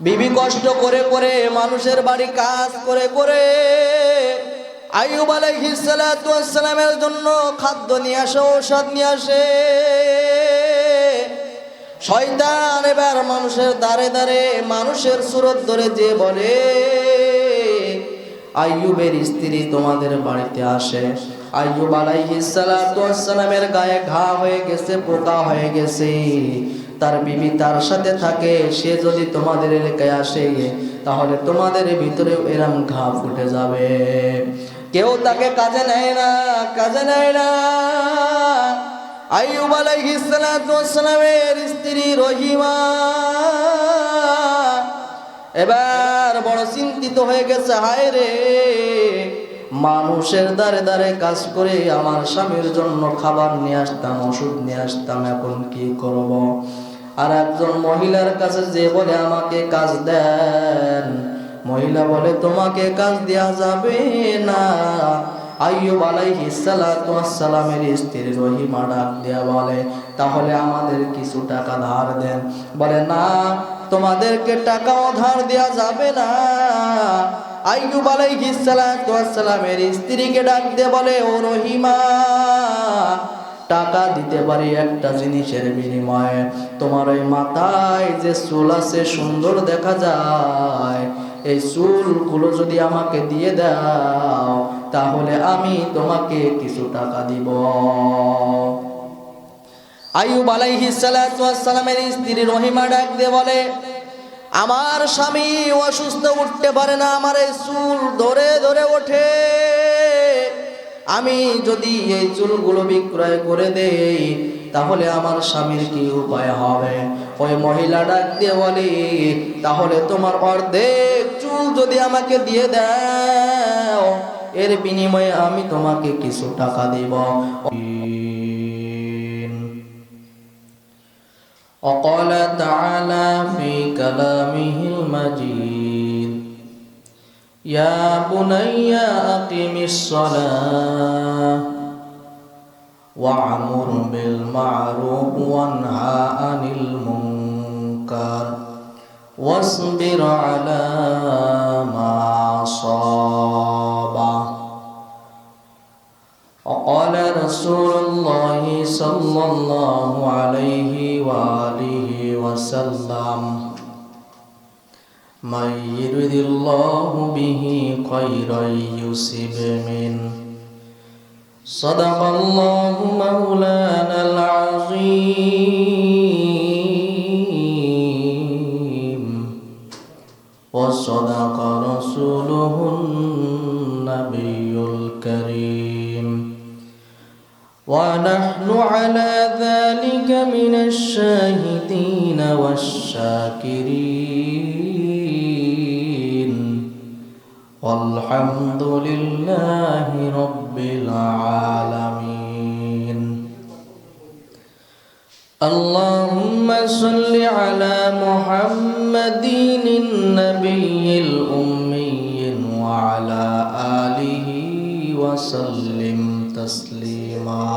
বিবি কষ্ট করে করে মানুষের বাড়ি কাজ করে করে আইয়ুব আলাইহিস সালাতু ওয়াস সালামের জন্য খাদ্য নিয়ে আসে, ঔষধ নিয়ে আসে। শয়তান এবার মানুষের দ্বারে দ্বারে মানুষের সুরত ধরে যে বলে, আইয়ুবের স্ত্রী তোমাদের বাড়িতে আসে। আইয়ুব আলাইহিস সালাতু ওয়াস সালামের গায়ে ঘা হয়ে গেছে, পোকা হয়ে গেছে। তার বিবি তার সাথে থাকে, সে যদি তোমাদের এলাকায় আসে তাহলে তোমাদের ভিতরেও এরম ঘা ফুটে যাবে। কেউ তাকে কাজে নেয় না, কাজে নেয় না। আইয়ুব আলাইহিস সালাতু ওয়াস সালামের স্ত্রী রহিমা এবার বড় চিন্তিত হয়ে গেছে। হায় রে, মানুষের দ্বারে দ্বারে কাজ করে আমার স্বামীর জন্য খাবার নিয়ে আসতাম, ওষুধ নিয়ে আসতাম, এখন কি করব? আর একজন মহিলার কাছে যে বলে আমাকে কাজ দেন, মহিলা বলে তোমাকে কাজ দেয়া যাবে না। আইয়ুব আলাইহিস সালাতু ওয়াস সালামের স্ত্রী রহিমা ডাক দেয়া বলে, তাহলে আমাদের কিছু টাকা ধার দেন। বলে না, তোমাদেরকে টাকাও ধার দেয়া যাবে না। আইয়ুব আলাইহিস সালাতু ওয়াস সালামের স্ত্রীকে ডাক দিয়ে বলে, ও রহিমা, টাকা দিতে পারি একটা জিনিসের বিনিময়ে। তোমার ওই মাথায় যে চুল আছে সুন্দর দেখা যায়, এই চুলগুলো যদি আমাকে দিয়ে দাও তাহলে আমি তোমাকে কিছু টাকা দিব। আইয়ুব আলাইহিস সালাতু ওয়াস সালামের স্ত্রী রহিমা ডাক দিয়ে বলে, আমার স্বামী অসুস্থ, উঠতে পারে না, আমার এই চুল ধরে ধরে ওঠে। আমি যদি এই চুলগুলো বিক্রয় করে দেই তাহলে আমার স্বামীর কি উপায় হবে? ওই মহিলা ডাক দিয়ে বলে, তাহলে তোমার অর্ধেক চুল যদি আমাকে দিয়ে দাও, এর বিনিময়ে আমি তোমাকে কিছু টাকা দিব। وقال تعالى في كلامه المجيد يا بني أقم الصلاة وأمر بالمعروف وانهى عن المنكر واصبر على ما أصابك. وقال رسول الله صلى الله عليه وآله وسلم من يرد الله به خيرا يصب منه صدق الله مولانا العظيم وصدق رسوله النبي الكريم ونحن على ذلك من الشاهدين والشاكرين والحمد لله رب العالمين. اللهم صل على محمد النبي الأمي وعلى آله وسلم تسليما.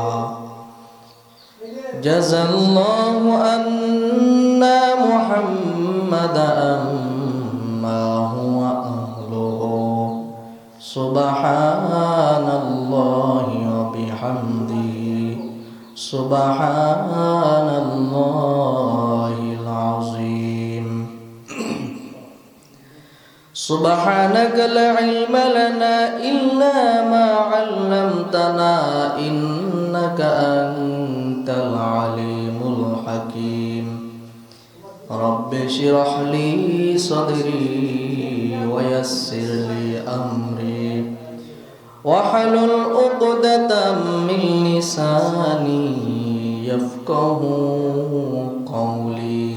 جزى الله أنا محمدا ما هو أهله سبحان الله وبحمده سبحان الله العظيم. سبحانك لا علم لنا إلا ما علمتنا إنك أنت العليم الحكيم. رب اشرح لي صدري ويسر لي أمري واحلل عقدة من لساني يفقه قولي.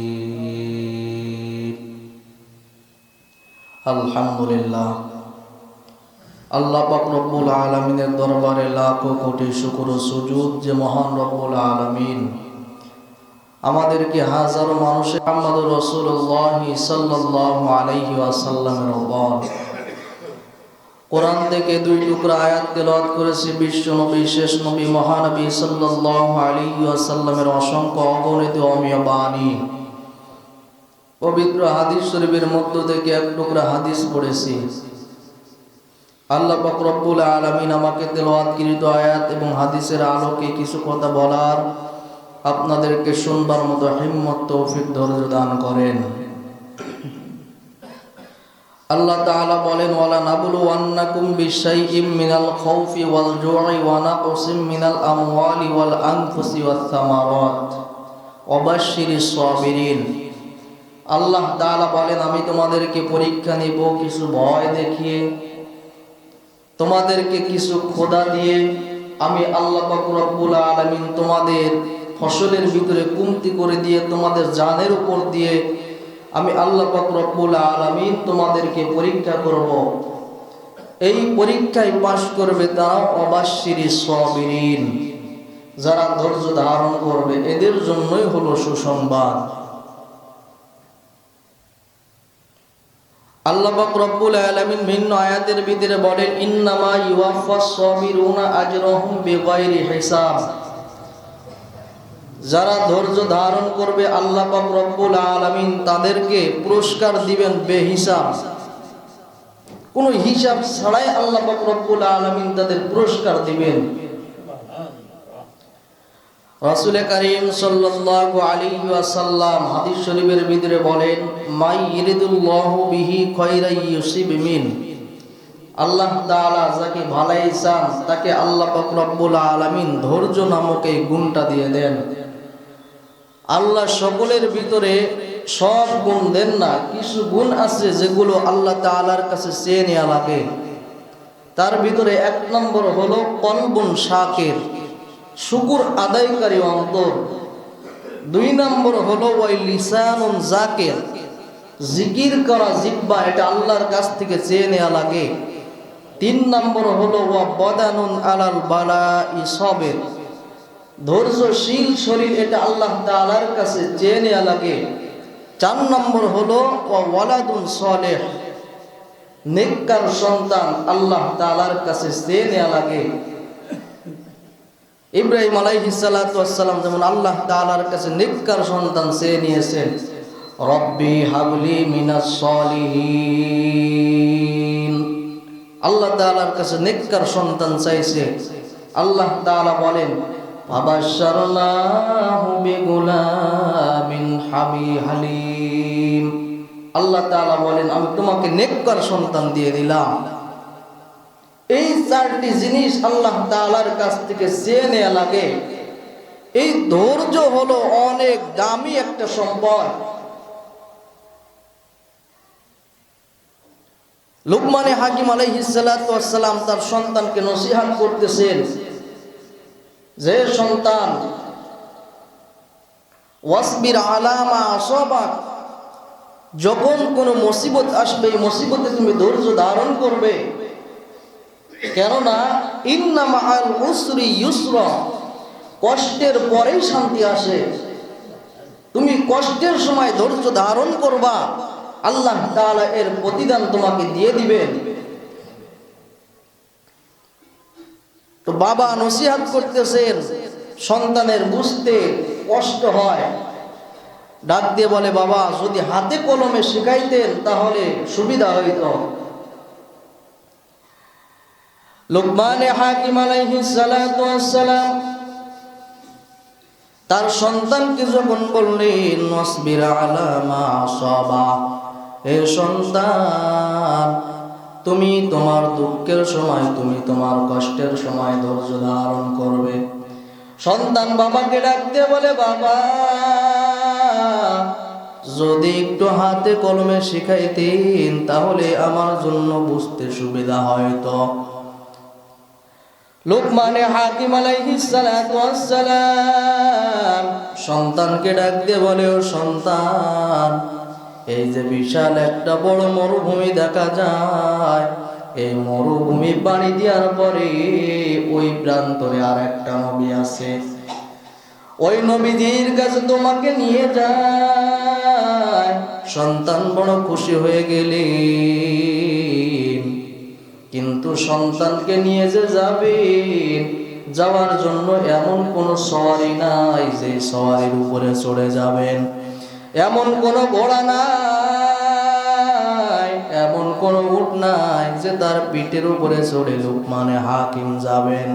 আলহামদুলিল্লাহ, আল্লাহ পাক রব্বুল আলামিনের দরবারে লাখো কোটি শুকর ও সুজুদ যে মহান রব্বুল আলামিন আমাদেরকে হাজারো মানুষের মুহাম্মদুর রাসূলুল্লাহ সাল্লাল্লাহু আলাইহি ওয়াসাল্লামের উপর কোরআন থেকে দুই টুকরা আয়াত তেলাওয়াত করেছি। বিশ্ব নবী, শেষ নবী, মহানবী সাল্লাল্লাহু আলাইহি ওয়াসাল্লামের অসংখ্য অগণিত অমীয় বাণী। পবিত্র হাদিস শরীফের মধ্য থেকে এক টুকরা হাদিস পড়েছি। আল্লাহ পাক রব্বুল আলামিন আমাকে তেলাওয়াতকৃত আয়াত এবং হাদিসের আলোকে কিছু কথা বলার, আপনাদেরকে শুনবার মতো হিম্মত, তৌফিক, ধৈর্য দান করেন। আল্লাহ তাআলা বলেন, ওয়ালা নাবলুওয়ান্নাকুম বিশাইইম মিনাল খাউফি ওয়াল জু'i ওয়া নাকসিম মিনাল আমওয়ালি ওয়াল আনফুসি ওয়াস সামারাত ওয়া বাশশিরিস সাবিরিন। আল্লাহ তাআলা বলেন, আমি তোমাদেরকে পরীক্ষা নিব কিছু ভয় দেখিয়ে, তোমাদেরকে কিছু খোদা দিয়ে। আমি আল্লাহ পাক রব্বুল আলামিন তোমাদের ফসলের ভিতরে কমতি করে দিয়ে, তোমাদের জানের উপর দিয়ে আমি আল্লাহ পাক রব্বুল আলামিন তোমাদেরকে পরীক্ষা করব। এই পরীক্ষায় পাশ করবে তারা অবাশশিরিস সাবিরিন, যারা ধৈর্য ধারণ করবে, এদের জন্যই হলো সুসংবাদ। আল্লাহ পাক রব্বুল আলামিন ভিন্ন আয়াতের ভিতরে বলেন, ইন্নামা ইউওয়াফাস সাবিরুনা আজরাহুম বিগাইরি হিসাব। যারা ধৈর্য ধারণ করবে আল্লাহ পাক রব্বুল আলামিন তাদেরকে পুরস্কার দিবেন বেহিসাব। কোনো হিসাব ছাড়াই আল্লাহ পাক রব্বুল আলামিন তাদের পুরস্কার দিবেন। রাসূল কারীম সাল্লাল্লাহু আলাইহি ওয়াসাল্লাম হাদিস শরীফের ভিতরে বলেন, মাই ইরিদুল্লাহু বিহি খায়রান ইউসিব মিন। আল্লাহ তাআলা যাকে ভালাই চান তাকে আল্লাহ পাক রব্বুল আলামিন ধৈর্য নামক এই গুণটা দিয়ে দেন। আল্লাহ সকলের ভিতরে সব গুণ দেন না, কিছু গুণ আছে যেগুলো আল্লাহ তাআলার কাছে চেয়ে নেওয়া লাগে। তার ভিতরে এক নম্বর হলো কলবুন শাকির, শুকর আদায়কারী অন্তর। দুই নম্বর হলো ওয়াই লিসানুন জাকির, জিকির করা জিহ্বা, এটা আল্লাহর কাছ থেকে চেয়ে নেওয়া লাগে। তিন নম্বর হলো ওয়া বাদানুন আলাল বালাই সাবির, ধৈর্যশীল শরীর, এটা আল্লাহ তাআলার কাছে চেয়ে নেওয়া লাগে। চার নম্বর হলো ওয়া ওয়ালাদুন সালেহ, নেককার সন্তান আল্লাহ তাআলার কাছে চেয়ে নেওয়া লাগে। ইব্রাহিম আলাইহিস সালাতু ওয়াস সালাম যেমন আল্লাহ তাআলার কাছে নেককার সন্তান চেয়ে নিয়েছেন, রব্বি হাবলি মিনাস সলিহিন, আল্লাহ তাআলার কাছে নেককার সন্তান চাইছে। আল্লাহ তাআলা বলেন, ফাবাশশারনাহু বিগুলামিন হালিম। আল্লাহ তাআলা বলেন, আমি তোমাকে নেককার সন্তান দিয়ে দিলাম। এই চারটি জিনিস আল্লাহ তাআলার কাছ থেকে চেয়ে নেওয়া লাগে। এই ধৈর্য হলো অনেক দামি একটা সম্পদ। লুকমানে হাকিম আলাইহিস সালাতু ওয়াস সালাম তার সন্তানকে নসিহত করতেছেন, যে সন্তান, ওয়াসবির আলা মা আসাবাক, যখন কোনো মুসিবত আসবে এই মুসিবতে তুমি ধৈর্য ধারণ করবে, কেননা ইন্না মাআল উসরি ইউসরা, কষ্টের পরেই শান্তি আসে। তুমি কষ্টের সময় ধৈর্য ধারণ করবা, আল্লাহ তাআলা এর প্রতিদান তোমাকে দিয়ে দিবেন। তো বাবা নসিহত করতেছেন, সন্তানের বুঝতে কষ্ট হয়, ডাক দিয়ে বলে, বাবা যদি হাতে কলমে শিখাইতেন তাহলে সুবিধা হইত। লুকমান হাকিম আলাইহিস সালাতু ওয়াস সালাম তার সন্তানকে যখন বললেন, ওয়াসবির আলা মা আসাবা, হে সন্তান, তুমি তোমার দুঃখের সময়, তুমি তোমার কষ্টের সময় ধৈর্য ধারণ করবে। সন্তান বাবাকে ডাকতে বলে, বাবা যদি একটু হাতে কলমে শিখাইতেন তাহলে আমার জন্য বুঝতে সুবিধা হয়তো। লুকমানে হাকিম আলাইহিস সালাতু ওয়াস সালাম সন্তানকে ডাকতে বলে, ও সন্তান, এই যে বিশাল একটা বড় মরুভূমি দেখা যায়, এই মরুভূমি পাড়ি দেওয়ার পরে ওই প্রান্তরে আর একটা নবী আছে, ওই নবীজির কাছে তোমাকে নিয়ে যায়। সন্তান বড় খুশি হয়ে গেলেন, কিন্তু সন্তানকে নিয়ে যে যাবে, যাওয়ার জন্য এমন কোন সওয়ারি নাই যে সওয়ারির উপরে চড়ে যাবেন। এমন কোনো ঘোড়া নাই, এমন কোনো উট নাই যে তার পিঠের উপরে চড়ে লুকমানে হাকিম যাবেন।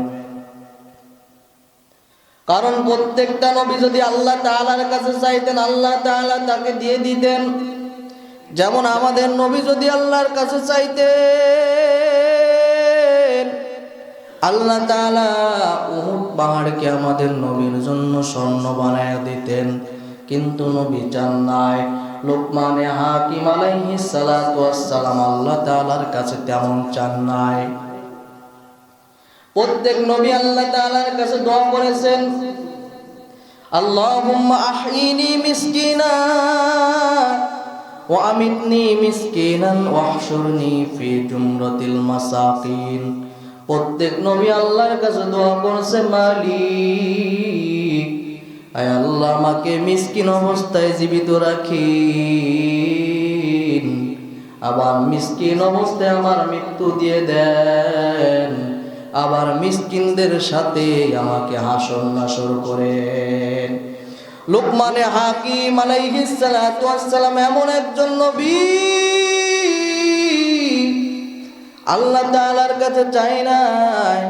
কারণ প্রত্যেকটা নবী যদি আল্লাহ তাআলার কাছে চাইতেন, আল্লাহ তাআলা তাকে দিয়ে দিতেন। যেমন আমাদের নবী যদি আল্লাহর কাছে চাইতেন, আল্লাহ তাআলা উহুদ পাহাড়কে আমাদের নবীর জন্য স্বর্ণ বানায় দিতেন। কিন্তু নবী চান নাই। লুকমানে হাকিম আলাইহিস সালাতু ওয়াস সালাম আল্লাহ তাআলার কাছে তেমন চান নাই। প্রত্যেক নবী আল্লাহ তাআলার কাছে দোয়া করেছেন, আল্লাহুম্মা আহইনি মিসকিনা ওয়া আমিতনি মিসকিনান ওয়াহশুরনি ফি জুমরাতিল মাসাকিন। প্রত্যেক নবী আল্লাহর কাছে দোয়া করেছে, মালিক, আয় আল্লাহ আমাকে মিসকিন অবস্থায় জীবিত রাখিন, আবার মিসকিন অবস্থায় আমার মৃত্যু দিয়ে দেন, আবার মিসকিনদের সাথে আমাকে হাসর নাসর করেন। লুকমানে হাকিম আলাইহিস সালাতু ওয়াস সালাম এমন একজন নবী, আল্লাহ তাআলার কাছে চাই নাই,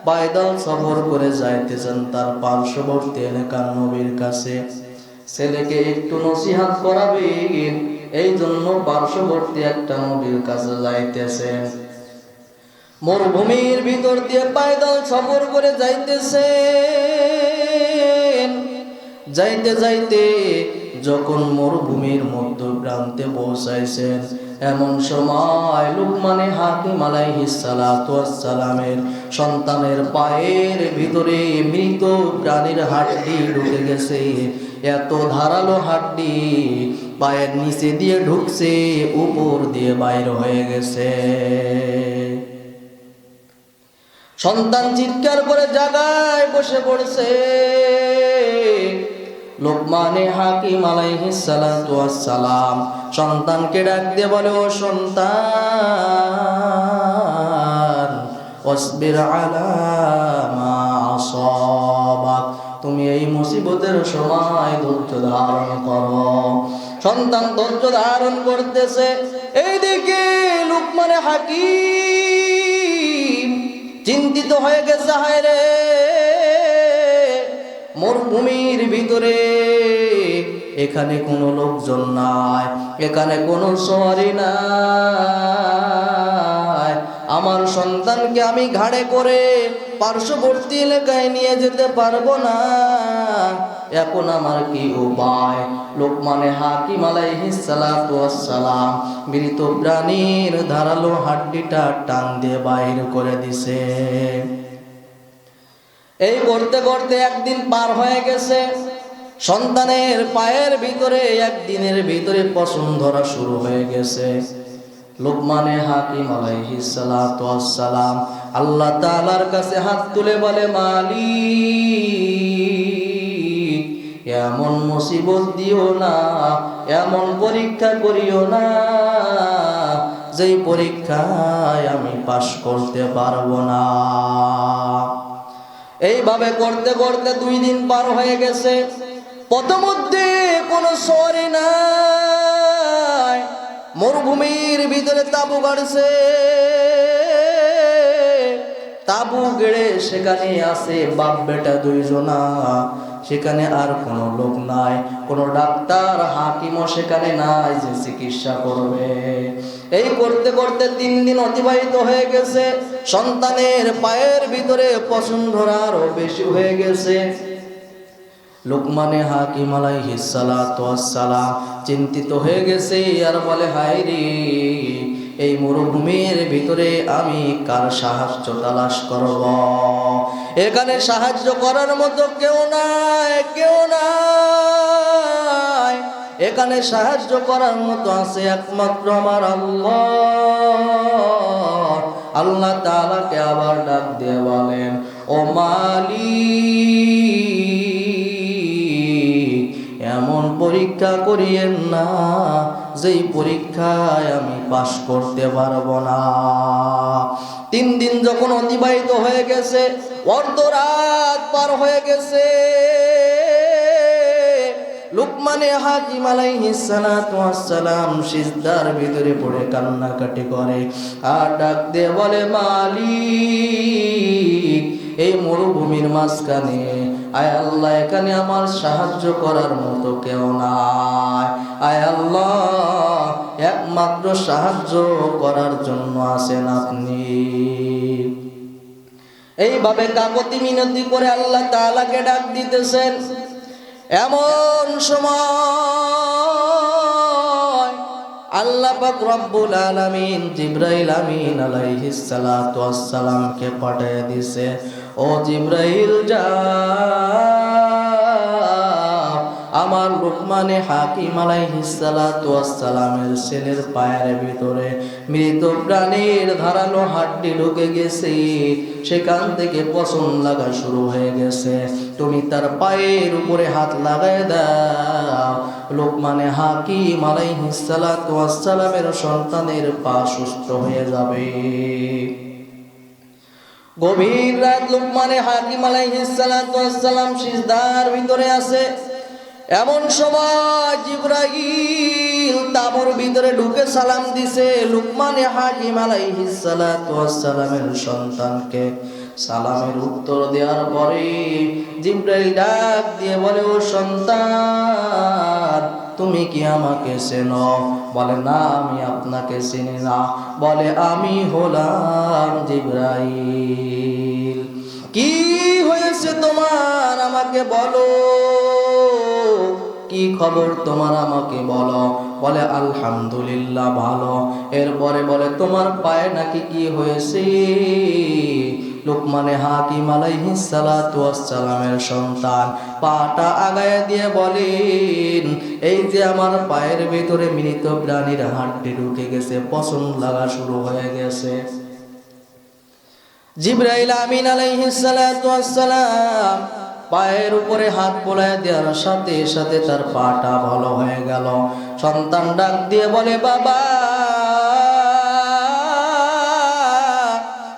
পায়দল সফর করে যাইতেছেন তার পার্শ্ববর্তী এলাকার নবীর কাছে। ছেলেকে একটু নসিহত করাবেন, এই জন্য পার্শ্ববর্তী একটা নবীর কাছে যাইতেছেন। মরুভূমির ভিতর দিয়ে পায়দল সফর করে যাইতেছেন। যাইতে যাইতে যখন মরুভূমির মধ্য প্রান্তে পৌঁছাইছেন, এমন সময় লুকমানে হাকিম আলাইহিস সালাতু ওয়াস সালামের সন্তানের পায়ের ভিতরে মৃত প্রাণীর হাড্ডি ঢুকে গেছে। এত ধারালো হাড্ডি পায়ের নিচে দিয়ে ঢুকছে, উপর দিয়ে বাইর হয়ে গেছে। সন্তান চিৎকার করে জায়গায় বসে পড়ছে। লুকমানে হাকিম আলাইহিস সালাতু ওয়াস সালাম সন্তানকে ডাক দিয়ে বলে, ও সন্তান, ওয়াসবির আলা মা আসাবাক, তুমি এই মুসিবতের সময় ধৈর্য ধারণ করো। সন্তান ধৈর্য ধারণ করতেছে। এইদিকে লুকমানে হাকিম চিন্তিত হয়ে গেছে, হায় রে, মরুভূমির ভিতরে এখানে কোনো লোকজন নাই, এখানে কোনো সওয়ারি নাই, আমার সন্তানকে আমি ঘাড়ে করে পার্শ্ববর্তী এলাকায় নিয়ে যেতে পারবো না, এখন আমার কি উপায়? লুকমানে হাকিম আলাইহিস সালাতু ওয়াস সালাম মৃত প্রাণীর ধারালো হাড্ডিটা টান দিয়ে বাইর করে দিছে। এই করতে করতে একদিন পার হয়ে গেছে। সন্তানের পায়ের ভিতরে একদিনের ভিতরে পশম ধরা শুরু হয়ে গেছে। লুকমানে হাকিম আলাইহিস সালাতু ওয়াস সালাম আল্লাহ তাআলার কাছে হাত তুলে বলে, মালিক, এমন মুসিবত দিও না, এমন পরীক্ষা করিও না যেই পরীক্ষায় আমি পাশ করতে পারবো না। এইভাবে করতে করতে 2 দিন পার হয়ে গেছে। পথমধ্যে কোনো সওয়ারি নাই, মরুভূমির ভিতরে তাবু গাড়ছে। তাবু গেড়ে সেখানে আছে বাপ বেটা 2 জনা, সেখানে আর কোনো লোক নাই, কোনো ডাক্তার হাকিমও সেখানে নাই যে চিকিৎসা করবে। এই করতে করতে 3 দিন অতিবাহিত হয়ে গেছে। সন্তানের পায়ের ভিতরে পশম ধরা আরো বেশি হয়ে গেছে। লুকমানে হাকিম আলাইহিস সালাতু ওয়াস সালাম চিন্তিত হয়ে গেছে, আর বলে, হায় রে, এই মরুভূমির ভিতরে আমি কার সাহায্য তালাশ করব? এখানে সাহায্য করার মতো কেউ নাই, কেউ নাই। এখানে সাহায্য করার মতো আছে একমাত্র আমার আল্লাহ। আল্লাহ তাআলাকে আবার ডাক দিয়ে বলেন, ও মালিক, এমন পরীক্ষা করিয়েন না যেই পরীক্ষায় আমি পাশ করতে পারবো না। 3 দিন যখন অতিবাহিত হয়ে গেছে, অর্ধরাত পার হয়ে গেছে। লুকমানে হাকিম আলাইহিস সালাতু ওয়াস সালাম সিজদার ভিতরে পড়ে কান্নাকাটি করে আর ডাক দিয়ে বলে, মালিক, এই মরুভূমির মাঝখানে আয় আল্লাহ, এখানে আমার সাহায্য করার মতো কেউ নাই। আয় আল্লাহ, একমাত্র সাহায্য করার জন্য আছেন আপনি। এইভাবে কাকতি মিনতি করে আল্লাহ তাআলাকে ডাক দিতেছেন। এমন সময় আল্লাহ পাক রব্বুল আলামিন জিবরাইল আমিন আলাইহিস সালাতু ওয়াস সালামকে পাঠিয়ে দিয়েছে। ও জিবরাইল, যাও আমার লুকমানে হাকিম আলাইহিস সালাতু ওয়াস সালামের ছেলের পায়ের ভিতরে মৃত প্রাণীর ধারালো হাড্ডি ঢুকে গেছে, সেখান থেকে পচন লাগা শুরু হয়ে গেছে। তুমি তার পায়ের উপরে হাত লাগায় দাও, লুকমানে হাকিম আলাইহিস সালাতু ওয়াস সালামের সন্তানের পা সুস্থ হয়ে যাবে। গভীর রাত লুকমানে হাকিম আলাইহিস সালাতু ওয়াস সালাম সিজদার ভিতরে আছে। এমন সময় জিবরাইল তাঁবুর ভিতরে ঢুকে সালাম দিছে লুকমানে হাকিম আলাইহিস সালাতু ওয়াস সালামের সন্তানকে। সালামের উত্তর দেওয়ার পরে জিবরাইল ডাক দিয়ে বলে, ও সন্তান, তুমি কি আমাকে চেনো? বলে, না, আমি আপনাকে চিনি না। বলে, আমি হলাম জিবরাইল। কি হয়েছে তোমার, আমাকে বলো, কি খবর তোমার, আমাকে বলো। বলে, আলহামদুলিল্লাহ, ভালো। এরপরে বলে, তোমার পায়ে নাকি কি হয়েছে? লুকমানে হাকিম আলাইহিস সালাতু ওয়াস সালামের সন্তান পাটা আগায় দিয়ে বলেন, এই যে আমার পায়ের ভিতরে মৃত প্রাণীর হাড্ডি ঢুকে গেছে, পচন লাগা শুরু হয়ে গেছে। জিবরাইল আমিন আলাইহিস সালাতু ওয়াস সালাম পায়ের উপরে হাত বোলায় দেওয়ার সাথে সাথে তার পাটা ভালো হয়ে গেল। সন্তান ডাক দিয়ে বলে, বাবা,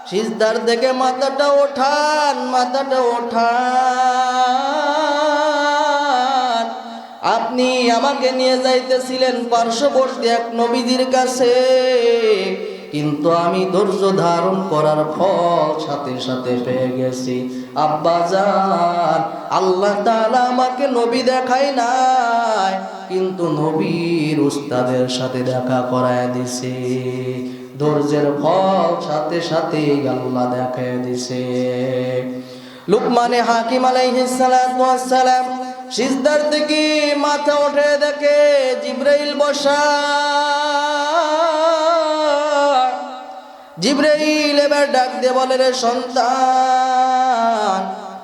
সিজদার থেকে মাথাটা ওঠান, মাথাটা ওঠান। আপনি আমাকে নিয়ে যাইতেছিলেন পার্শ্ববর্তী এক নবীজির কাছে, কিন্তু আমি ধৈর্য ধারণ করার ফল সাথে সাথে পেয়ে গেছি। আব্বাজান, আল্লাহ তাআলা আমাকে নবী দেখায় নাই, কিন্তু নবীর উস্তাদের সাথে দেখা করায় দিছে। ধৈর্যের ফল সাথে সাথে আল্লাহ দেখায় দিছে। লুকমানে হাকিম আলাইহিস সালাতু ওয়াস সালাম সিজদার থেকে মাথা উঠে দেখে জিবরাইল বসা। জিবরাইল এবার ডাক দিয়ে বলে, রে সন্তান,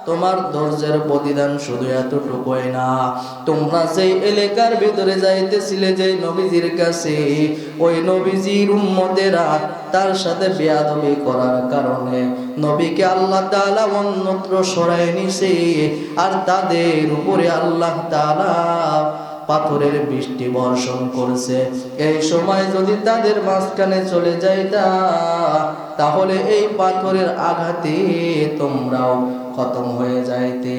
তোমার ধৈর্যের প্রতিদান শুধু এতটুকুই না, তোমরা যেই এলাকার ভিতরে যাইতেছিলে যে নবীজির কাছে, ওই নবীজির উম্মতেরা তার সাথে বেয়াদবি করার কারণে নবীকে আল্লাহ তাআলা অন্যত্র সরায় নিছে, আর তাদের উপরে আল্লাহ তাআলা পাথরের বৃষ্টি বর্ষণ করেছে। এই সময় যদি তাদের মাঝখানে চলে যাইতা, তাহলে এই পাথরের আঘাতে তোমরাও খতম হয়ে যাইতে।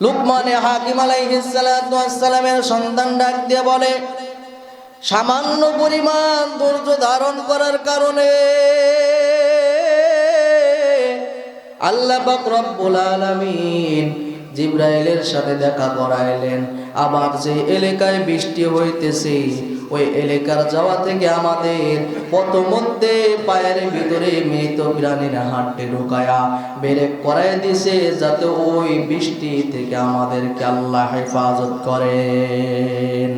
লুকমানে হাকিম আলাইহিস সালাতু ওয়াস সালামের সন্তান ডাক দিয়ে বলে, সামান্য পরিমাণ ধৈর্য ধারণ করার কারণে আল্লাহ পাক রব্বুল আলামিন জিবরাইলের সাথে দেখা করাইলেন। আবার যে এলাকায় বৃষ্টি হইতেছে, ওই এলাকার যাওয়া থেকে আমাদের পথমধ্যে পায়ের ভিতরে মৃত প্রাণীর হাড্ডি ঢুকায়া বেরেক করাই দিছে, যাতে ওই বৃষ্টি থেকে আমাদেরকে আল্লাহ হেফাজত করেন।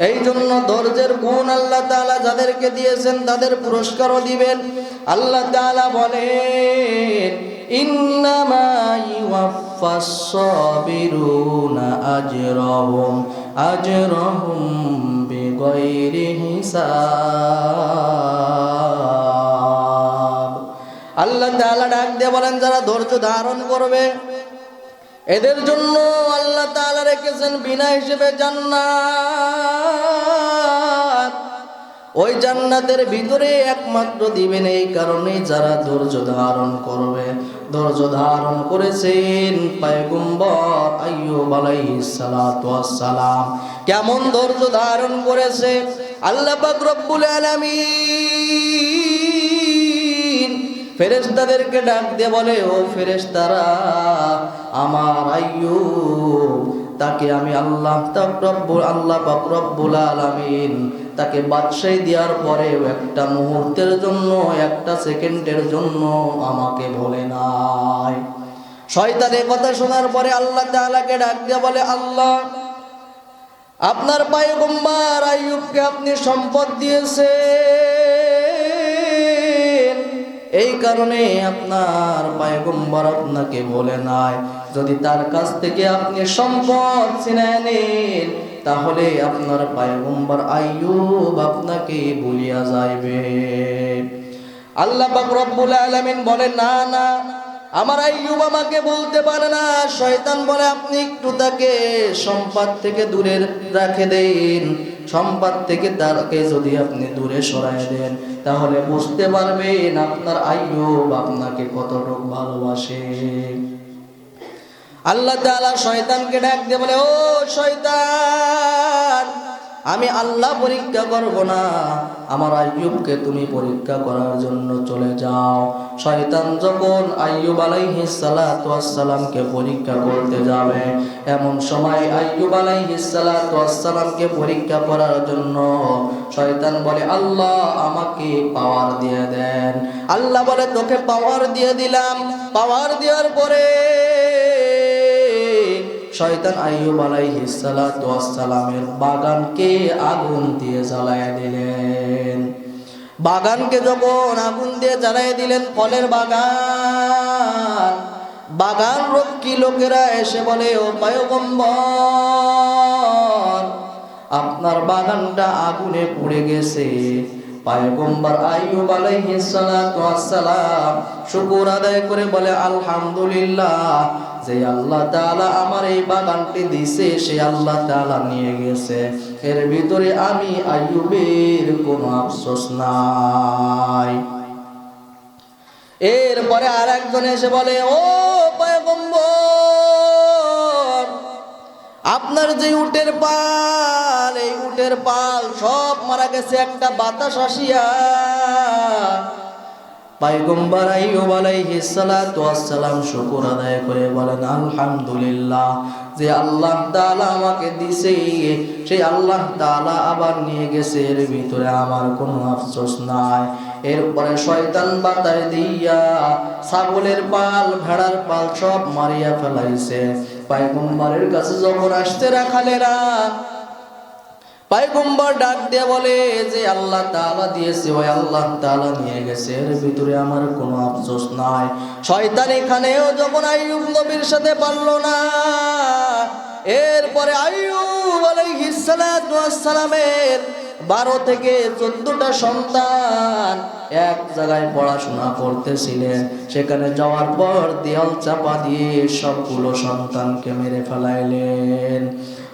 এই জন্য ধৈর্যের গুণ আল্লাহ তাআলা যাদেরকে দিয়েছেন তাদের পুরস্কারও দিবেন। আল্লাহ তাআলা বলেন, ইন্নামা ইউওয়াফাস সাবিরুনা আজরাহুম বিগাইরি হিসাব। আল্লাহ তাআলা ডাক দিয়ে বলেন, যারা ধৈর্য ধারণ করবে এদের জন্য আল্লাহ তাআলা রেখেছেন বিনা হিসেবে জান্নাত। ওই জান্নাতের ভিতরে একমাত্র দিবেন এই কারণে যারা ধৈর্য ধারণ করবে। ধৈর্য ধারণ করেছেন পয়গম্বর আইয়ুব আলাইহিস সালাতু ওয়াস সালাম। কেমন ধৈর্য ধারণ করেছে আল্লাহ পাক রব্বুল আলামিন ফেরেশতাদেরকে ডাক দিয়ে বলে, ও ফেরেশতারা, আমার আইয়ুব তাকে আমি আল্লাহ পাক রব্বুল আলামিন তাকে বাদশাহী দেওয়ার পরে একটা মুহূর্তের জন্য, একটা সেকেন্ডের জন্য আমাকে বলে নাই। শয়তানের কথা শোনার পরে আল্লাহ তাআলাকে ডাক দিয়ে বলে, আল্লাহ, আপনার পয়গম্বর আইয়ুবকে আপনি সম্পদ দিয়েছেন, এই কারণে আপনার পয়গম্বর আপনাকে বলে নাই। যদি তার কাছ থেকে আপনি সম্পদ ছিনিয়ে নেন, তাহলে আপনার পয়গম্বর আইয়ুব আপনাকে বলিয়া যাইবে। আল্লাহ পাক রব্বুল আলামিন বলে, না না, আমার আইয়ুব আমাকে বলতে পারে না। শয়তান বলে, আপনি একটু তাকে সম্পদ থেকে দূরে রেখে দেন। সম্পদ থেকে তাকে যদি আপনি দূরে সরায় দেন, তাহলে বুঝতে পারবেন আপনার আইয়ুব আপনাকে কতটুকু ভালোবাসে। আল্লাহ তাআলা শয়তানকে ডাক দিয়ে বলে, ও শয়তান, আমি আল্লাহ পরীক্ষা করব না, আমার আইয়ুবকে তুমি পরীক্ষা করার জন্য চলে যাও। শয়তান যখন আইয়ুব আলাইহিস সালাতু ওয়াস সালামকে পরীক্ষা করতে যাবে, এমন সময় আইয়ুব আলাইহিস সালাতু ওয়াস সালামকে পরীক্ষা করার জন্য শয়তান বলে, আল্লাহ আমাকে পাওয়ার দিয়ে দেন। আল্লাহ বলে, তোকে পাওয়ার দিয়ে দিলাম। পাওয়ার দেওয়ার পরে শয়তান আইয়ুব আলাইহিস সালাতু ওয়াস সালামের বাগানকে আগুন দিয়ে জ্বালায় দিলেন। বাগানকে যখন আগুন দিয়ে জ্বালায় দিলেন, ফলের বাগান, বাগান রক্ষী লোকেরা এসে বলে, ও পয়গম্বর, আপনার বাগানটা আগুনে পুড়ে গেছে। পয়গম্বর আইয়ুব আলাইহিস সালাতু ওয়াস সালাম শুকর আদায় করে বলে, আলহামদুলিল্লাহ, যে আল্লাহ তাআলা আমার এই বাগানটি দিয়েছে, সে আল্লাহ তাআলা নিয়ে গেছে। এর ভিতরে আমি আইয়ুবের কোনো আফসোস নাই। এরপরে আর একজন এসে বলে, ও পয়গম্বর, আপনার যে উটের পাল, এই উটের পাল সব মারা গেছে একটা বাতাস আসিয়া। পয়গম্বর আইয়ুব আলাইহিস সালাতু ওয়াস সালাম শুকর আদায় করে বলেন, আলহামদুলিল্লাহ, যে আল্লাহ তাআলা আমাকে দিছে, সেই আল্লাহ তাআলা আবার নিয়ে গেছে, এর ভিতরে আমার কোনো আফসোস নাই। এরপরে শয়তান বাতায় দিয়া ছাগলের পাল, ভেড়ার পাল সব মারিয়া ফেলাইছে। পয়গম্বরের কাছে যখন আসতে রাখালেরা, পয়গম্বর ডাক দিয়ে বলে, যে আল্লাহ তাআলা দিয়েছে, ওই আল্লাহ তাআলা নিয়ে গেছে, এর ভিতরে আমার কোনো আফসোস নাই। শয়তান এখানেও যখন আইয়ুব নবীর সাথে পারল না, এরপরে আইয়ুব আলাইহিস সালাতু ওয়াস সালামের 12 থেকে 14টা সন্তান এক জায়গায় পড়াশোনা করতেছিলেন। সেখানে যাওয়ার পর দেয়াল চাপা দিয়ে সবগুলো সন্তানকে মেরে ফেলাইলেন।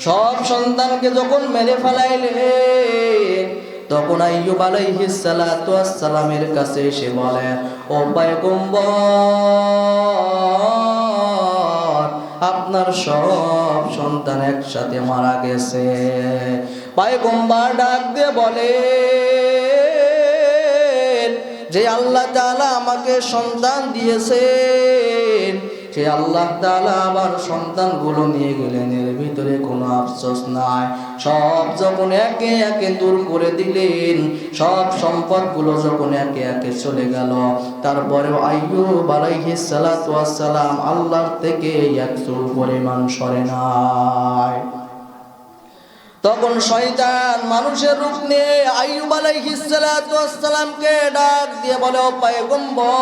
সব সন্তানকে যখন মেরে ফেলাইলেন, তখন আইয়ুব আলাইহিস সালাতু ওয়াস সালামের কাছে এসে বলে, ও পয়গম্বর, আপনার সব সন্তান একসাথে মারা গেছে। পয়গম্বর ডাক দিয়ে বলে, যে আল্লাহ তাআলা আমাকে সন্তান দিয়েছেন, সে আল্লাহ তাআলা আবার সন্তানগুলো নিয়ে গেলেন, এর ভিতরে কোনো আফসোস নাই। সব যখন একে একে দূর করে দিলেন, সব সম্পদগুলো যখন একে একে চলে গেল, তারপরেও আইয়ুব আলাইহিস সালাতু ওয়াস সালাম আল্লাহর থেকে এক চুল পরিমাণ সরে নাই। তখন শয়তান মানুষের রূপ নিয়ে আইয়ুব আলাইহিস সালাতু ওয়াস সালামকে ডাক দিয়ে বলে, ও পয়গম্বর,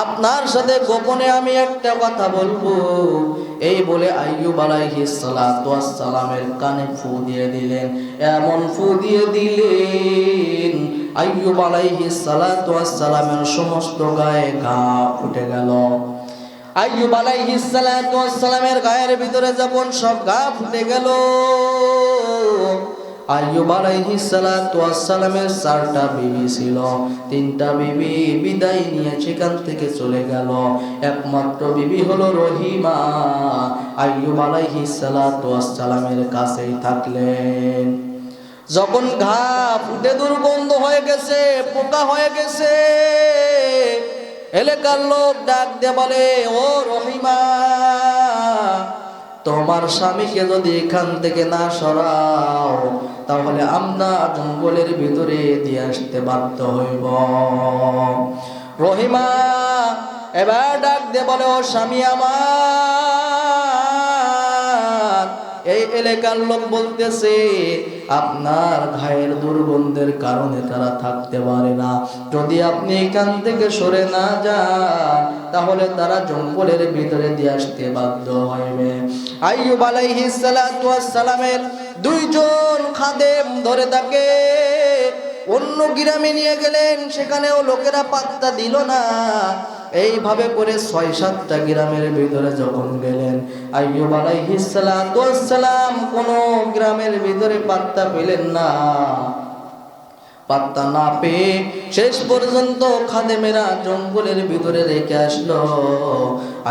আপনার সাথে গোপনে আমি একটা কথা বলবো। এই বলে আইয়ুব আলাইহিস সালাতু ওয়াস সালামের কানে ফু দিয়ে দিলেন। এমন ফু দিয়ে দিলেন, আইয়ুব আলাইহিস সালাতু ওয়াস সালামের সমস্ত গায়ে ঘা ফুটে গেল। আইয়ুব আলাইহিস সালাতু ওয়াস সালামের গায়ের ভিতরে যখন সব ঘা ফুটে গেল, আইয়ুব আলাইহিস সালাতু ওয়াস সালামের 4টা বিবি ছিল, 3টা বিবি বিদায় নিয়ে সেখান থেকে চলে গেল। একমাত্র বিবি হলো রহিমা, আইয়ুব আলাইহিস সালাতু ওয়াস সালামের কাছেই থাকলেন। যখন ঘা ফুটে দুর্গন্ধ হয়ে গেছে, পোকা হয়ে গেছে, এলাকার লোক ডাক দিয়ে বলে, ও রহিমা, তোমার স্বামীকে যদি এখান থেকে না সরাও তাহলে আমরা জঙ্গলের ভিতরে দিয়ে আসতে বাধ্য হইব। রহিমা এবার ডাক দিয়ে বলে, ও স্বামী আমার, এই এলাকার লোক বলতেছে আপনার ঘায়ের দুর্গন্ধের কারণে তারা থাকতে পারে না, যদি আপনি এখান থেকে সরে না যান তাহলে তারা জঙ্গলের ভিতরে দিয়ে আসতে বাধ্য হইবে। আইয়ুব আলাইহিস সালাতু ওয়াস সালামের 2জন খাদেম ধরে তাকে অন্য গ্রামে নিয়ে গেলেন, সেখানেও লোকেরা পাত্তা দিল না। এইভাবে করে 6-7টা গ্রামের ভিতরে যখন গেলেন, আইয়ুব আলাইহিস সালাতু ওয়াস সালাম কোন গ্রামের ভিতরে পাত্তা পেলেন না। পাত্তা না পেয়ে শেষ পর্যন্ত খাদেমেরা জঙ্গলের ভিতরে রেখে আসলো।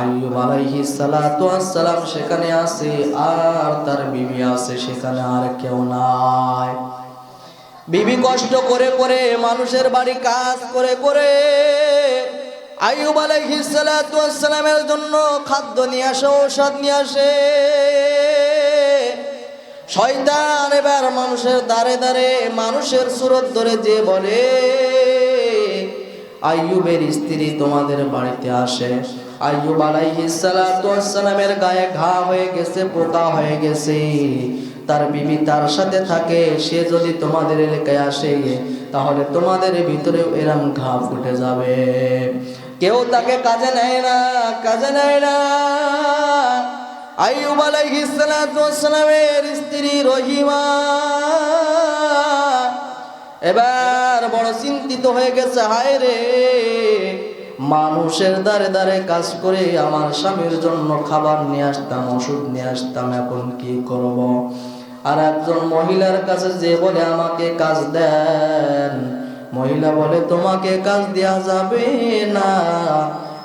আইয়ুব আলাইহিস সালাতু ওয়াস সালাম সেখানে আছে, আর তার বিবি আছে সেখানে, আর কেউ নাই। বিবি কষ্ট করে করে মানুষের বাড়ি কাজ করে করে আইয়ুব আলাইহিস সালাতু ওয়াস সালামের জন্য খাদ্য নিয়ে আসে, ঔষধ নিয়ে আসে। শয়তান এবার মানুষের দ্বারে দ্বারে মানুষের সুরত ধরে যে বলে, আইয়ুবের স্ত্রী তোমাদের বাড়িতে আসে। আইয়ুব আলাইহিস সালাতু ওয়াস সালামের গায়ে ঘা হয়ে গেছে, পোকা হয়ে গেছে, তার বিবি তার সাথে থাকে, সে যদি তোমাদের এলাকায় আসে তাহলে তোমাদের ভিতরে এরম ঘা ফুটে যাবে। কেউ তাকে কাজে নেয় না, কাজে নেয় না। আইয়ুব আলাইহিস সালাতু ওয়াস সালামের স্ত্রী রহিমা এবার বড় চিন্তিত হয়ে গেছে, হায় রে, মানুষের দ্বারে দ্বারে কাজ করে আমার স্বামীর জন্য খাবার নিয়ে আসতাম, ওষুধ নিয়ে আসতাম, এখন কি করব? আর একজন মহিলার কাছে যে বলে আমাকে কাজ দেন, মহিলা বলে তোমাকে কাজ দেয়া যাবে না।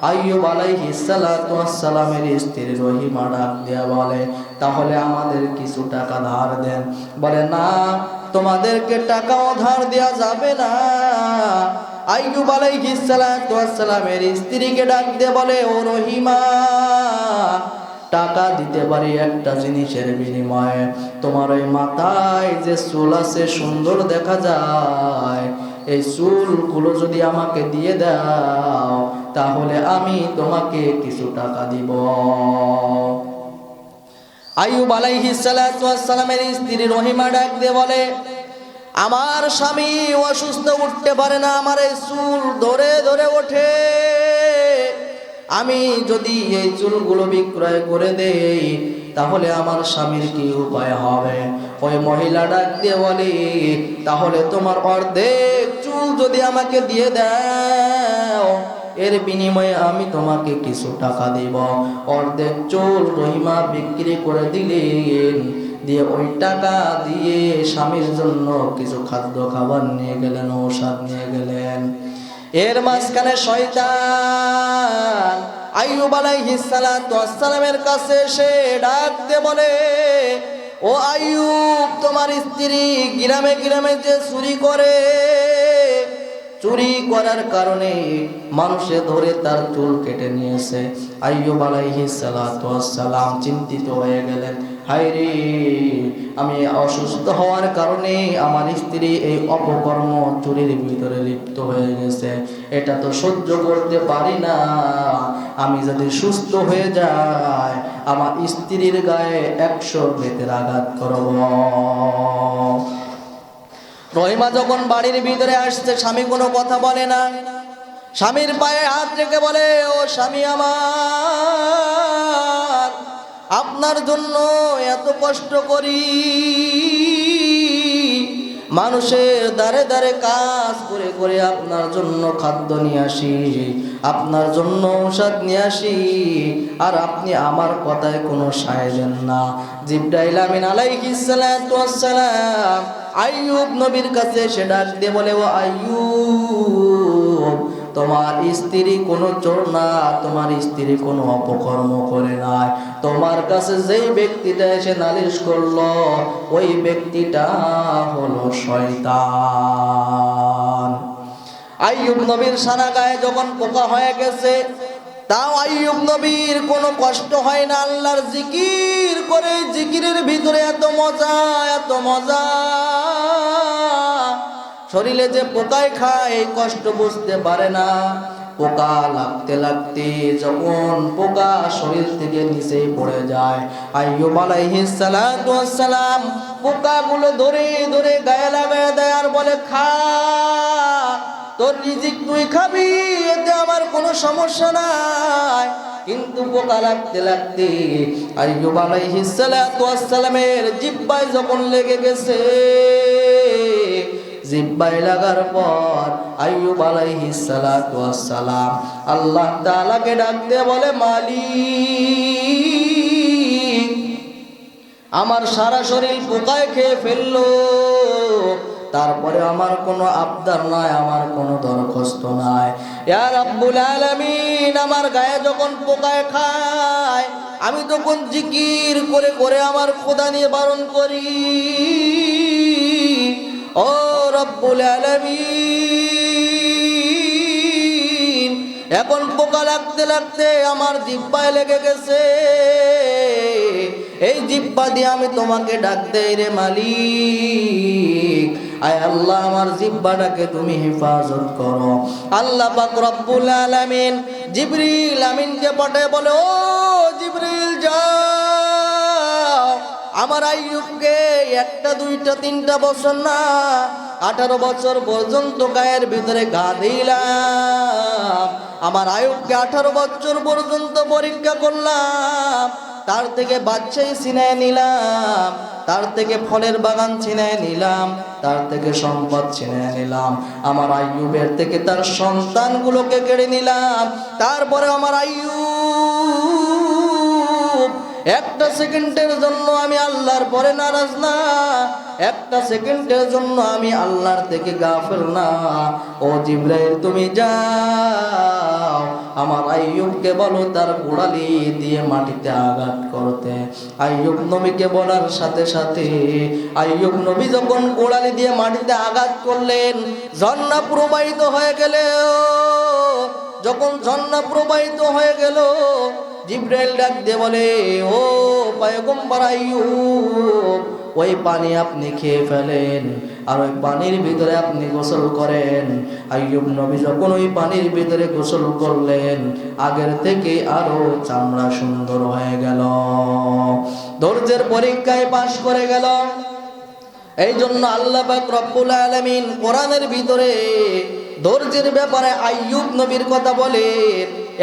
আইয়ুব আলাইহিস সালাতু ওয়াস সালামের স্ত্রী রহিমা ডাক দিয়া বলে, তাহলে আমাদের কিছু টাকা ধার দেন। বলে না, তোমাদেরকে টাকাও ধার দেয়া যাবে না। আইয়ুব আলাইহিস সালাতু ওয়াস সালামের স্ত্রীকে ডাক দিয়ে বলে, ও রহিমা, টাকা দিতে পারি একটা জিনিসের বিনিময়ে, তোমার ওই মাথায় যে চুল আছে সুন্দর দেখা যায়, এই চুলগুলো যদি আমাকে দিয়ে দাও তাহলে আমি তোমাকে কিছু টাকা দিব। আইয়ুব আলাইহিস সালাতু ওয়াস সালামের স্ত্রী রহিমা ডাক দিয়ে বলে, আমার স্বামী অসুস্থ, উঠতে পারে না, আমার এই চুল ধরে ধরে ওঠে, আমি যদি এই চুলগুলো বিক্রয় করে দেই তাহলে আমার স্বামীর কি উপায় হবে? ওই মহিলা ডাক দিয়ে বলে, তাহলে তোমার অর্ধেক চুল যদি আমাকে দিয়ে দাও, এর বিনিময়ে আমি তোমাকে কিছু টাকা দিব। অর্ধেক চুল রহিমা বিক্রি করে দিলেন, দিয়ে ওই টাকা দিয়ে স্বামীর জন্য কিছু খাদ্য খাবার নিয়ে গেলেন, ঔষধ নিয়ে গেলেন। এর মাঝখানে শয়তান আইয়ুব আলাইহিস সালাতু ওয়াস সালামের কাছে এসে ডাক দিয়ে বলে, ও আইয়ুব, তোমার স্ত্রী গ্রামে গ্রামে যে চুরি করে, চুরি করার কারণে মানুষে ধরে তার চুল কেটে নিয়েছে। আইয়ুব আলাইহিস সালাতু ওয়াস সালাম চিন্তিত হয়ে গেলেন, হায় রে, আমি অসুস্থ হওয়ার কারণে আমার স্ত্রী এই অপকর্ম চুরির ভিতরে লিপ্ত হয়ে গেছে, এটা তো সহ্য করতে পারি না। আমি যদি সুস্থ হয়ে যাই আমার স্ত্রীর গায়ে 100 বেতের আঘাত করব। রহিমা যখন বাড়ির ভিতরে আসছে, স্বামী কোনো কথা বলে না, স্বামীর পায়ে হাত রেখে বলে, ও স্বামী আমার, আপনার জন্য এত কষ্ট করি, মানুষের দ্বারে দ্বারে কাজ করে করে আপনার জন্য খাদ্য নিয়ে আসি, আপনার জন্য ঔষধ নিয়ে আসি, আর আপনি আমার কথায় কোনো সায় দেন না। জিবরাইল আমিন আলাইহিস সালাতু ওয়াস সালাম আইয়ুব নবীর কাছে সে ডাক দিয়ে বলে, ও আইয়ুব, তোমার স্ত্রী কোনো চোর না, তোমার স্ত্রী কোনো অপকর্ম করে নাই, তোমার কাছে যেই ব্যক্তিটা এসে নালিশ করলো ওই ব্যক্তিটা হলো শয়তান। আইয়ুব নবীর সারা গায়ে যখন পোকা হয়ে গেছে, তাও আইয়ুব নবীর কোনো কষ্ট হয় না। আল্লাহর জিকির করে, জিকিরের ভিতরে এত মজা, এত মজা। শরীরে যে পোকায় খায় এই কষ্ট বুঝতে পারে না। পোকা লাগতে লাগতে যখন পোকা শরীর থেকে নিচে পড়ে যায়, আইয়ুব আলাইহিস সালাতু ওয়াস সালাম পোকাগুলো ধরে ধরে গায়ে লাগায় দেয় আর বলে, খা, তোর রিজিক তুই খাবি, এতে আমার কোনো সমস্যা নাই। কিন্তু পোকা লাগতে লাগতে আইয়ুব আলাইহিস সালাতু ওয়াস সালামের জিহ্বায় যখন লেগে গেছে, জিহ্বায় লাগার পর আইয়ুব আলাইহিস সালাতু ওয়াস সালাম আল্লাহ তাআলাকে ডাকতে বলে, মালিক, আমার সারা শরীর পোকায় খেয়ে ফেললো, তারপরে আমার কোনো আবদার নাই, আমার কোনো দরখাস্ত নাই। ইয়া রাব্বুল আলামিন, আমার গায়ে যখন পোকায় খায় আমি তখন জিকির করে করে আমার খোদা নিবারণ করি। ও রব্বুল আলামিন, এখন পোকা লাগতে লাগতে আমার জিহ্বায় লেগে গেছে, এই জিহ্বা দিয়ে আমি তোমাকে ডাক দেই রে মালিক। আয় আল্লাহ, আমার জিহ্বাটাকে তুমি হেফাজত করো। আল্লাহ পাক রব্বুল আলামিন জিবরিল আমিনকে পাঠায় বলে, ও জিবরিল যাও, আমার আইয়ুবকে একটা দুইটা তিনটা বছর না 18 বছর পর্যন্ত গায়ের ভিতরে ঘা দিলাম। আমার আইয়ুবকে 18 বছর পর্যন্ত পরীক্ষা করলাম, তার থেকে বাচ্চাই ছিনায় নিলাম, তার থেকে ফলের বাগান ছিনায় নিলাম, তার থেকে সম্পদ ছিনায় নিলাম, আমার আইয়ুবের থেকে তার সন্তানগুলোকে কেড়ে নিলাম। তারপরে আমার আইয়ুব একটা সেকেন্ডের জন্য আমি আল্লাহর পরে নারাজ না, একটা সেকেন্ডের জন্য আমি আল্লাহর থেকে গাফেল না। ও জিবরাইল, তুমি যাও, আমার আইয়ুবকে বলো তার গোড়ালি দিয়ে মাটিতে আঘাত করতে। আইয়ুব নবীকে বলার সাথে সাথে আইয়ুব নবী যখন গোড়ালি দিয়ে মাটিতে আঘাত করলেন, ঝর্ণা প্রবাহিত হয়ে গেল। যখন ঝর্ণা প্রবাহিত হয়ে গেল, জিবরাইল ডাক দিয়ে বলে, ও পয়গম্বর আইয়ুব, ওই পানি আপনি খেয়ে ফেলেন আর ওই পানির ভিতরে আপনি গোসল করেন। আইয়ুব নবী যখন ওই পানির ভিতরে গোসল করলেন, আগের থেকে আরো চামড়া সুন্দর হয়ে গেল, ধৈর্যের পরীক্ষায় পাশ করে গেল। এই জন্য আল্লাহ পাক রব্বুল আলামিন কোরআনের ভিতরে ধৈর্যের ব্যাপারে আইয়ুব নবীর কথা বলে,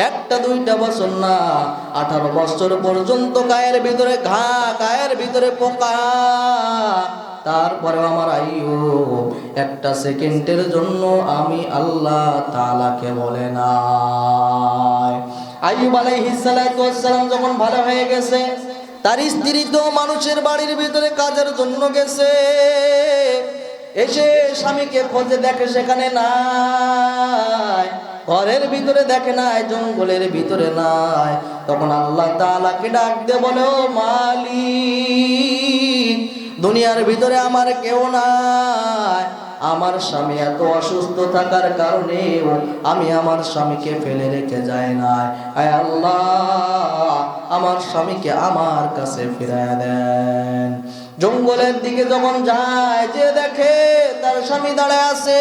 একটা দুইটা বছর না 18 বছর পর্যন্ত গায়ের ভিতরে ঘা, গায়ের ভিতরে পোকা, তারপরে আমার আইয়ুব একটা সেকেন্ডের জন্য আমি আল্লাহ তাআলাকে বলে না। আইয়ুব আলাইহিস সালাতু ওয়াস সালাম যখন ভালো হয়ে গেছে, তার স্ত্রী তো মানুষের বাড়ির ভিতরে কাজের জন্য গেছে, এসে স্বামীকে খোঁজে, দেখে সেখানে নাই, ঘরের ভিতরে দেখে নাই, জঙ্গলের ভিতরে নাই। তখন আল্লাহ তাআলাকে ডাক দিয়ে বলে, ও মালিক, দুনিয়ার ভিতরে আমার কেউ নাই, আমার স্বামী এত অসুস্থ থাকার কারণে আমি আমার স্বামীকে ফেলে রেখে যাই নাই। আয় আল্লাহ, আমার স্বামীকে আমার কাছে ফিরিয়ে দেন। জঙ্গলের দিকে যখন যায়, যে দেখে তার স্বামী দাঁড়ায় আছে,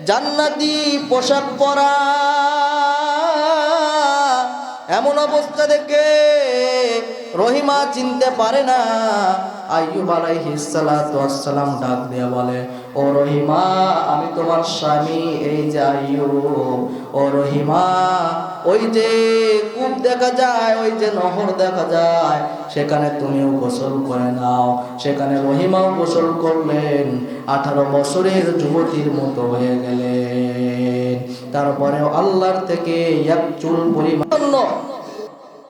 জান্নাতি পোশাক পরা, এমন অবস্থা দেখে রহিমা চিনতে পারে না। আইয়ুব আলাইহিস সালাতু ওয়াস সালাম ডাক দিয়া বলে, ও রহিমা, আমি তোমার স্বামী, এই যে আইয়ুব। ও রহিমা, ওই যে কূপ দেখা যায়, ওই যে নহর দেখা যায়, সেখানে তুমিও গোসল করে নাও। সেখানে রহিমাও গোসল করলেন, 18 বছরের যুবতীর মতো হয়ে গেলেন। তারপরেও আল্লাহর থেকে এক চুল পরিমাণ